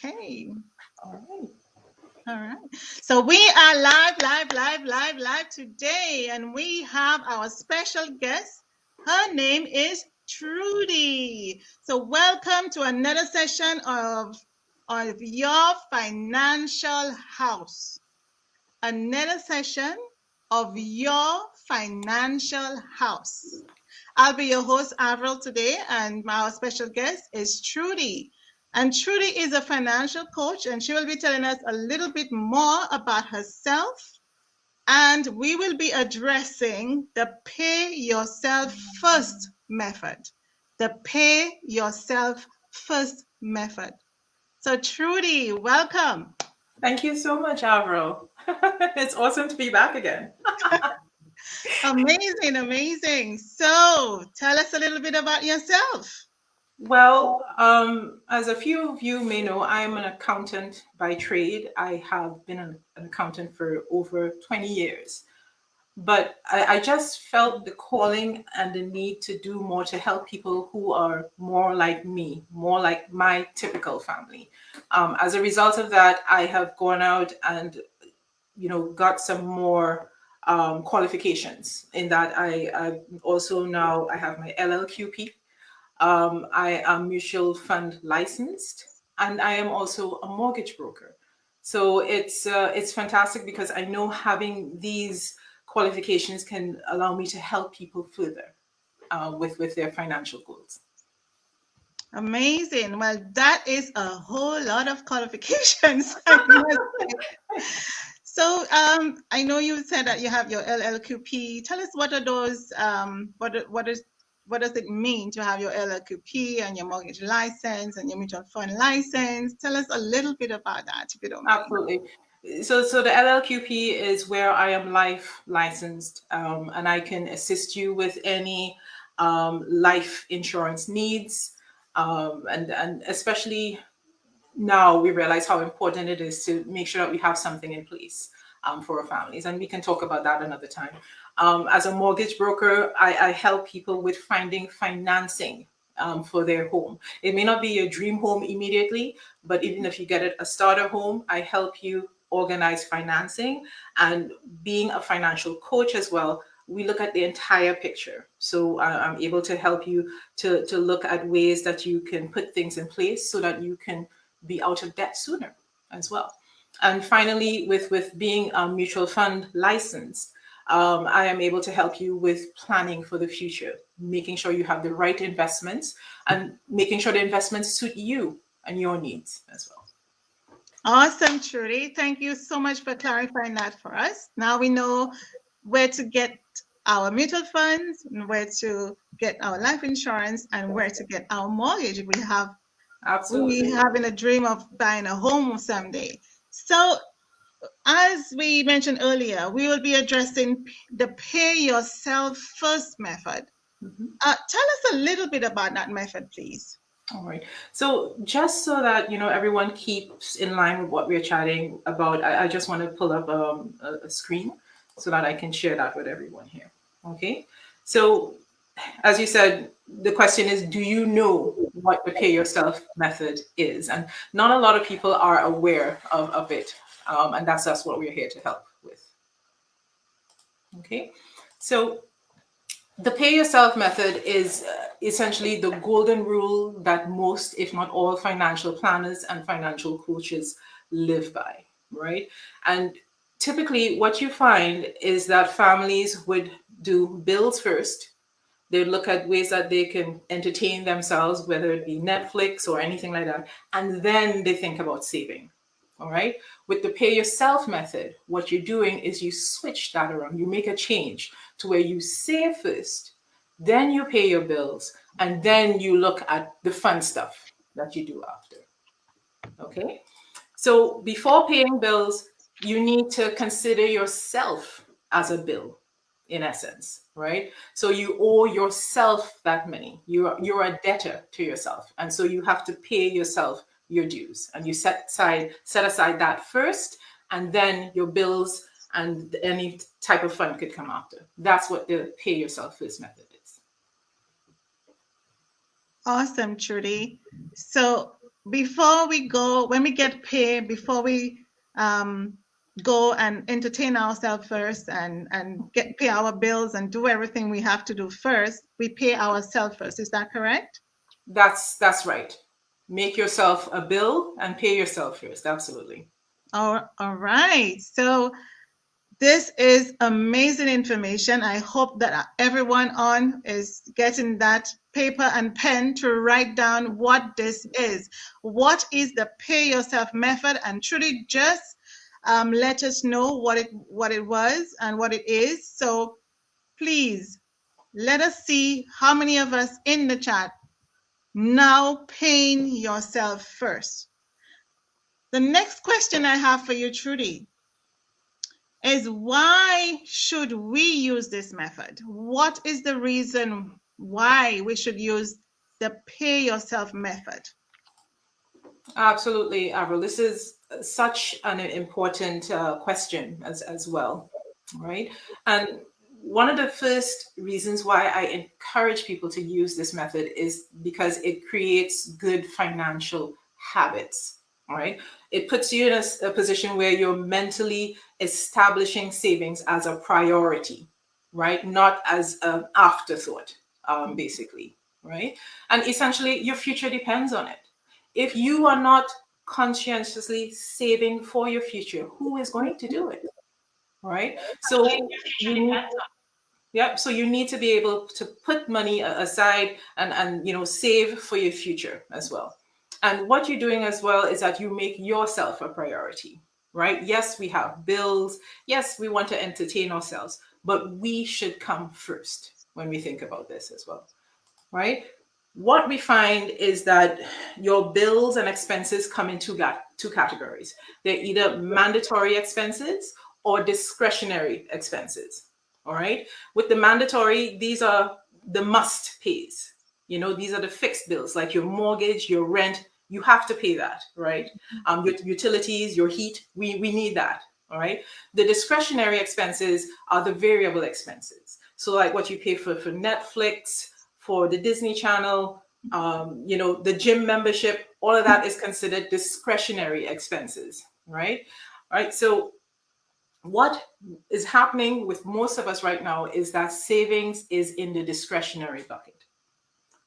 Okay. All right. All right. So we are live today, and we have our special guest. Her name is Trudy. So welcome to another session of Your Financial House. Another session of Your Financial House. I'll be your host, Avril, today, and our special guest is Trudy. And Trudy is a financial coach, and she will be telling us a little bit more about herself. And we will be addressing the pay yourself first method. The pay yourself first method. So, Trudy, welcome. Thank you so much, Avril. It's awesome to be back again. Amazing, amazing. So, tell us a little bit about yourself. Well, as a few of you may know, I'm an accountant by trade. I have been an accountant for over 20 years. But I just felt the calling and the need to do more to help people who are more like me, more like my typical family. As a result of that, I have gone out and got some more qualifications in that I also now I have my LLQP. I am mutual fund licensed, and I am also a mortgage broker. So it's fantastic because I know having these qualifications can allow me to help people further with their financial goals. Amazing. Well, that is a whole lot of qualifications. So, I know you said that you have your LLQP. Tell us what are those, what does it mean to have your LLQP and your mortgage license and your mutual fund license? Tell us a little bit about that, if you don't mind. Absolutely. So the LLQP is where I am life licensed, and I can assist you with any life insurance needs, and especially now we realize how important it is to make sure that we have something in place for our families, and we can talk about that another time. As a mortgage broker, I help people with finding financing for their home. It may not be your dream home immediately, but even if you get it a starter home, I help you organize financing. And being a financial coach as well, we look at the entire picture. So I'm able to help you to look at ways that you can put things in place so that you can be out of debt sooner as well. And finally, with being a mutual fund licensed, I am able to help you with planning for the future, making sure you have the right investments and making sure the investments suit you and your needs as well. Awesome, Trudy. Thank you so much for clarifying that for us. Now we know where to get our mutual funds, and where to get our life insurance, and where to get our mortgage if we having a dream of buying a home someday. So, as we mentioned earlier, we will be addressing the pay yourself first method. Tell us a little bit about that method, please. All right. So just so that everyone keeps in line with what we're chatting about, I just want to pull up a screen so that I can share that with everyone here. Okay. So as you said, the question is, do you know what the pay yourself method is? And not a lot of people are aware of it. And that's what we're here to help with. Okay. So the pay yourself method is essentially the golden rule that most, if not all, financial planners and financial coaches live by, right? And typically what you find is that families would do bills first. They look at ways that they can entertain themselves, whether it be Netflix or anything like that, and then they think about saving. All right. With the pay yourself method, what you're doing is you switch that around. You make a change to where you save first, then you pay your bills, and then you look at the fun stuff that you do after. Okay. So before paying bills, you need to consider yourself as a bill, in essence, right? So you owe yourself that money. You're a debtor to yourself, and so you have to pay yourself your dues, and you set aside that first, and then your bills and any type of fund could come after. That's what the pay yourself first method is. Awesome, Trudy. So before we go, when we get paid, before we go and entertain ourselves first and pay our bills and do everything we have to do first, we pay ourselves first. Is that correct? That's right. Make yourself a bill and pay yourself first. Absolutely. All right. So this is amazing information. I hope that everyone on is getting that paper and pen to write down what this is. What is the pay yourself method? And Trudy just let us know what it was and what it is. So please let us see how many of us in the chat now paying yourself first. The next question I have for you, Trudy, is why should we use this method? What is the reason why we should use the pay yourself method? Absolutely, Avril. This is such an important question as well, right? And one of the first reasons why I encourage people to use this method is because it creates good financial habits, right? It puts you in a position where you're mentally establishing savings as a priority, right? Not as an afterthought, basically, right? And essentially, your future depends on it. If you are not conscientiously saving for your future, who is going to do it? Right? So you need to be able to put money aside and save for your future as well. And what you're doing as well is that you make yourself a priority, right? Yes, we have bills. Yes, we want to entertain ourselves, but we should come first when we think about this as well, right? What we find is that your bills and expenses come in two categories. They're either mandatory expenses or discretionary expenses. All right. With the mandatory, these are the must pays. These are the fixed bills like your mortgage, your rent. You have to pay that, right? Your utilities, your heat, we need that. All right. The discretionary expenses are the variable expenses. So like what you pay for Netflix, for the Disney Channel, the gym membership, all of that is considered discretionary expenses, right? All right. So what is happening with most of us right now is that savings is in the discretionary bucket.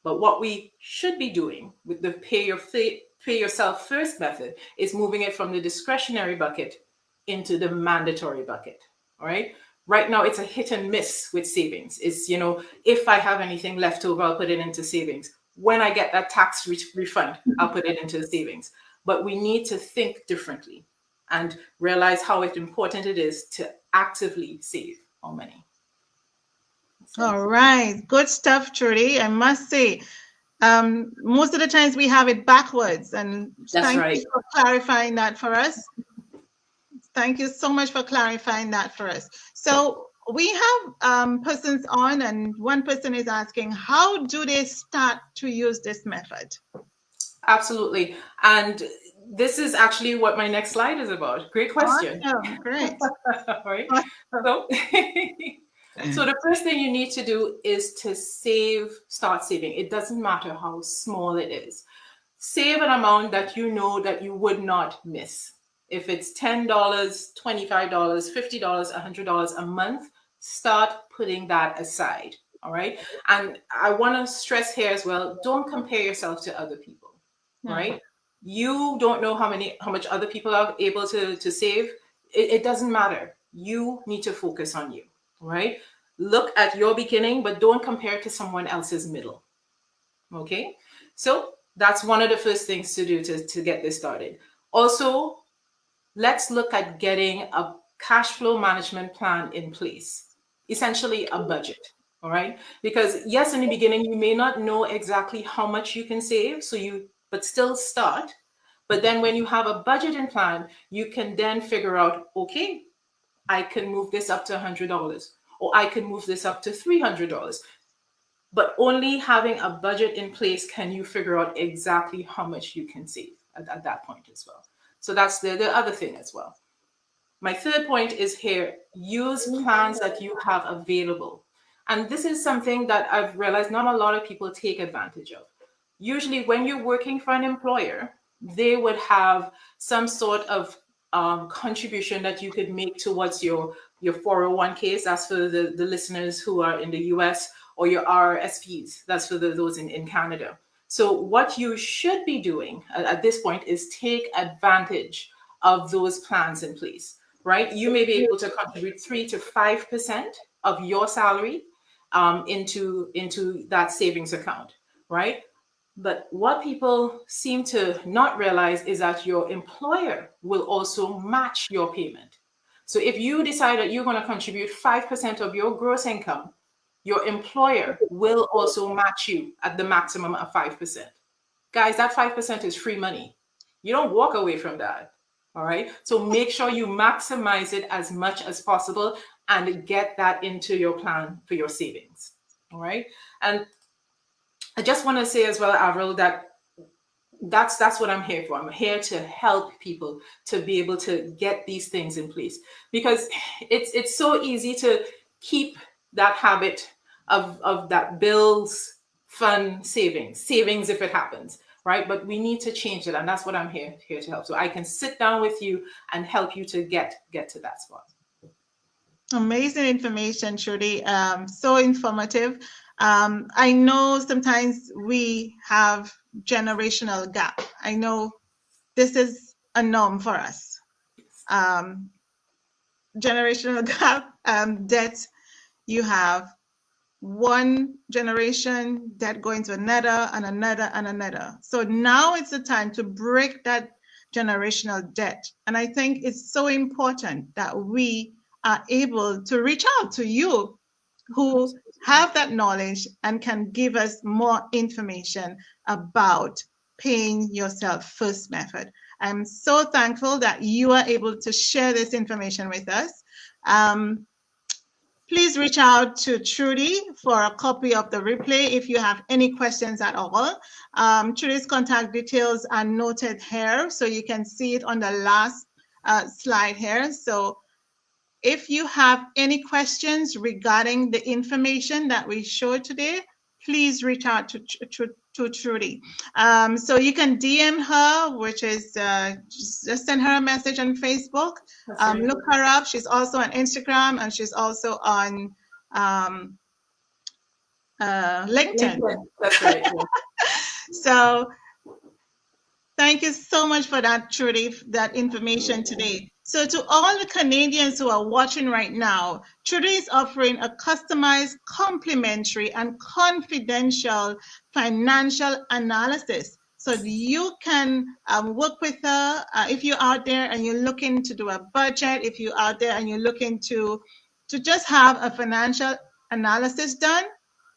But what we should be doing with the pay yourself first method is moving it from the discretionary bucket into the mandatory bucket. All right. Right now, it's a hit and miss with savings. It's, if I have anything left over, I'll put it into savings. When I get that tax refund, I'll put it into savings. But we need to think differently and realize how important it is to actively save our money. All right. Good stuff, Trudy. I must say, most of the times we have it backwards. And That's right. you for clarifying that for us. Thank you so much for clarifying that for us. So we have persons on, and one person is asking, how do they start to use this method? Absolutely. And this is actually what my next slide is about. Great question. Awesome. Great. All right. So the first thing you need to do is to start saving. It doesn't matter how small it is. Save an amount that you know that you would not miss. If it's $10, $25, $50, $100 a month, start putting that aside. All right. And I want to stress here as well, don't compare yourself to other people, right? You don't know how much other people are able to save. It doesn't matter. You need to focus on you, right? Look at your beginning, but don't compare to someone else's middle. Okay. So that's one of the first things to do to get this started. Also, let's look at getting a cash flow management plan in place, essentially a budget, all right? Because yes, in the beginning, you may not know exactly how much you can save, but still start. But then when you have a budget in plan, you can then figure out, okay, I can move this up to $100, or I can move this up to $300. But only having a budget in place can you figure out exactly how much you can save at that point as well. So that's the other thing as well. My third point is here, use plans that you have available. And this is something that I've realized not a lot of people take advantage of. Usually when you're working for an employer, they would have some sort of contribution that you could make towards your 401ks. That's for the listeners who are in the US, or your RRSPs. That's for those in Canada. So what you should be doing at this point is take advantage of those plans in place, right? You may be able to contribute 3 to 5% of your salary into that savings account, right? But what people seem to not realize is that your employer will also match your payment. So if you decide that you're going to contribute 5% of your gross income, your employer will also match you at the maximum of 5%. Guys, that 5% is free money. You don't walk away from that. All right. So make sure you maximize it as much as possible and get that into your plan for your savings. All right. And I just want to say as well, Avril, that that's what I'm here for. I'm here to help people to be able to get these things in place, because it's so easy to keep that habit of that bills, fund, savings if it happens, right? But we need to change it, and that's what I'm here to help. So I can sit down with you and help you to get to that spot. Amazing information, Trudy. So informative. I know sometimes we have generational gap. I know this is a norm for us. Generational gap, debt. You have one generation debt going to another and another and another. So now it's the time to break that generational debt. And I think it's so important that we are able to reach out to you who have that knowledge and can give us more information about paying yourself first method. I'm so thankful that you are able to share this information with us. Please reach out to Trudy for a copy of the replay if you have any questions at all. Trudy's contact details are noted here, so you can see it on the last slide here. So if you have any questions regarding the information that we showed today, please reach out to Trudy. So you can DM her, which is just send her a message on Facebook. Look her up. She's also on Instagram, and she's also on LinkedIn. That's right. So thank you so much for that, Trudy, that information today. So to all the Canadians who are watching right now, Trudy is offering a customized, complimentary, and confidential financial analysis. So you can work with her if you're out there and you're looking to do a budget, if you're out there and you're looking to just have a financial analysis done.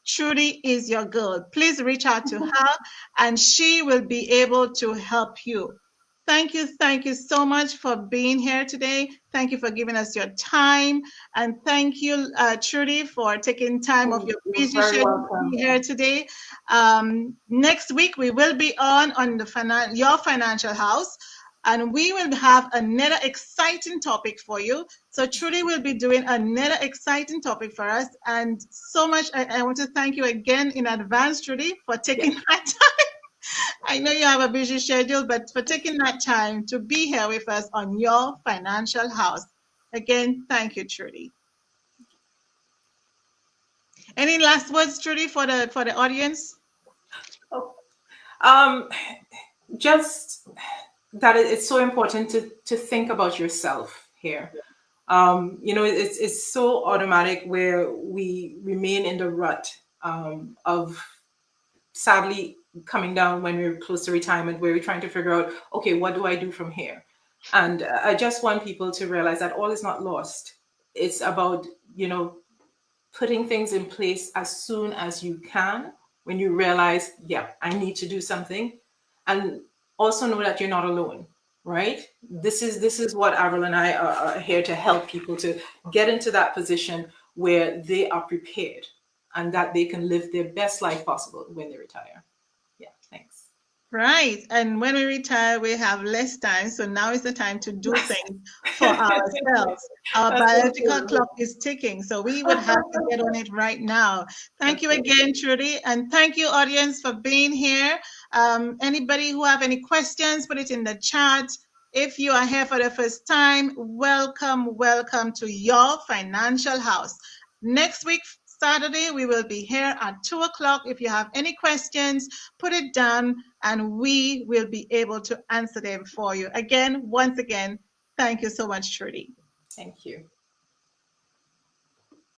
Trudy is your girl. Please reach out to her and she will be able to help you. Thank you so much for being here today. Thank you for giving us your time. And thank you, Trudy, for taking time off your busy schedule to be here today. Next week, we will be on the Your Financial House, and we will have another exciting topic for you. So Trudy will be doing another exciting topic for us. And so much, I want to thank you again in advance, Trudy, for taking that time. I know you have a busy schedule, but for taking that time to be here with us on Your Financial House. Again, thank you, Trudy. Any last words, Trudy, for the audience? Just that it's so important to think about yourself here. It's so automatic where we remain in the rut of sadly coming down when we're close to retirement, where we're trying to figure out, okay, what do I do from here? And I just want people to realize that all is not lost. It's about, putting things in place as soon as you can when you realize, yeah, I need to do something. And also know that you're not alone, right? This is what Avril and I are here to help people to get into that position where they are prepared and that they can live their best life possible when they retire. Yeah, thanks. Right. And when we retire, we have less time. So now is the time to do things for ourselves. Our biological clock is ticking. So we would have to get on it right now. Thank you again, Trudy. And thank you, audience, for being here. Anybody who have any questions, put it in the chat. If you are here for the first time, welcome, welcome to your financial house. Next week, Saturday, we will be here at 2 o'clock. If you have any questions, put it down and we will be able to answer them for you. Again, once again, thank you so much, Trudy. Thank you.